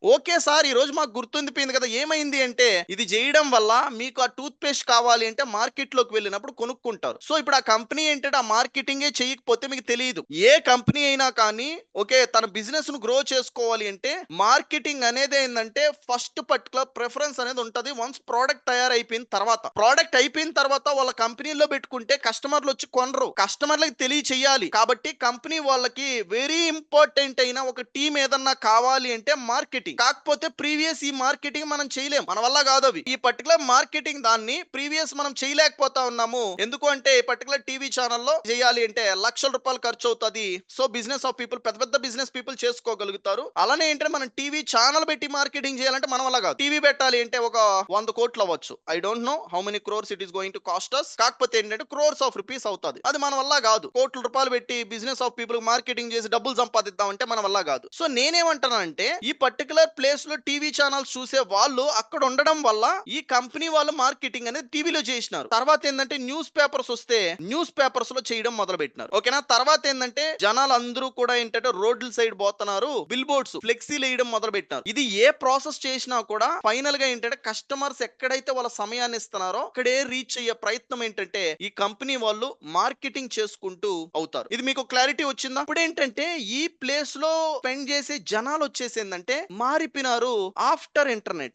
Okay sir. ఈరోజు మాకు గుర్తుండిపోయింది కదా! ఏమైంది అంటే, ఇది జేయడం వల్ల మీకు ఆ టూత్ పేస్ట్ కావాలి అంటే మార్కెట్‌లోకి వెళ్ళినప్పుడు కొనుక్కుంటారు. సో, ఇప్పుడు ఆ కంపెనీ ఏంటంటే, ఆ మార్కెటింగే చేయకపోతే మీకు తెలీదు. ఏ కంపెనీ అయినా కానీ ఓకే. తన బిజినెస్‌ను గ్రో చేసుకోవాలి అంటే, మార్కెటింగ్ అనేదేందంటే, ఫస్ట్ పర్టిక్యులర్ ప్రిఫరెన్స్ అనేది ఉంటది. వన్స్ ప్రొడక్ట్ తయారైపోయిన తర్వాత. ప్రొడక్ట్ అయిపోయిన తర్వాత వాళ్ళ కంపెనీలో పెట్టుకుంటే కస్టమర్‌లొచ్చి కొనరు. కస్టమర్‌లకి తెలియచేయాలి. కాబట్టి కంపెనీ వాళ్ళకి వెరీ ఇంపార్టెంట్ అయిన ఒక టీమ్ ఏదన్నా కావాలి అంటే మార్కెటింగ్. కాకపోతే ప్రీవియస్ ఈ మార్కెటింగ్ మనం చేయలేం. మన వల్ల కాదవి. ఈ పర్టిక్యులర్ మార్కెటింగ్ దాన్ని ప్రీవియస్ మనం చేయలేకపోతా ఉన్నాము. ఎందుకు అంటే ఈ పర్టిక్యులర్ టీవీ ఛానెల్‌లో చేయాలి అంటే లక్షల రూపాయలు ఖర్చవుతది. సో, బిజినెస్ ఆఫ్ పీపుల్ పెద్ద పెద్ద బిజినెస్ పీపుల్ చేసుకోగలుగుతారు. అలానే ఏంటంటే మనం టీవీ ఛానెల్ పెట్టి మార్కెటింగ్ చేయాలంటే మన వల్ల కాదు. టీవీ పెట్టాలి అంటే ఒక 100,00,00,000 అవ్వచ్చు. I don't know how many crores it is going to cost us. కాకపోతే ఏంటంటే క్రోర్స్ ఆఫ్ రూపీస్ అవుతది. అది మన వల్ల కాదు. కోట్ల రూపాయలు పెట్టి బిజినెస్ ఆఫ్ పీపుల్ మార్కెటింగ్ చేసి డబ్బులు సంపాదిద్దాం అంటే మన వల్ల కాదు. సో, నేనేమంటానంటే ఈ పర్టిక్యులర్ ప్లేస్‌లో టీవీ ఛానెల్స్ చూసే వాళ్ళు అక్కడ ఉండడం వల్ల ఈ కంపెనీ వాళ్ళు మార్కెటింగ్ అనేది టీవీలో చేసినారు. తర్వాత ఏందంటే న్యూస్ పేపర్స్ వస్తే న్యూస్ పేపర్స్‌లో చేయడం మొదలుపెట్టినారు. ఓకేనా? తర్వాత ఏందంటే జనాలందరూ కూడా ఏంటంటే రోడ్ల సైడ్ పోతున్నారు. బిల్ బోర్డ్స్ ఫ్లెక్సీలు ఎయడం మొదలుపెట్టినారు. ఇది ఏ ప్రాసెస్ చేసినా కూడా ఫైనల్‌గా ఏంటంటే కస్టమర్స్ ఎక్కడైతే వాళ్ళ సమయాన్ని ఇస్తున్నారో అక్కడే రీచ్ అయ్యే ప్రయత్నం ఏంటంటే ఈ కంపెనీ వాళ్ళు మార్కెటింగ్ చేసుకుంటూ అవుతారు. ఇది మీకు క్లారిటీ వచ్చిందా? ఇప్పుడేంటంటే ఈ ప్లేస్‌లో స్పెండ్ చేసే జనాలొచ్చేసి ఏందంటే మారిపోయినారు ఆఫ్టర్ ఇంటర్నెట్.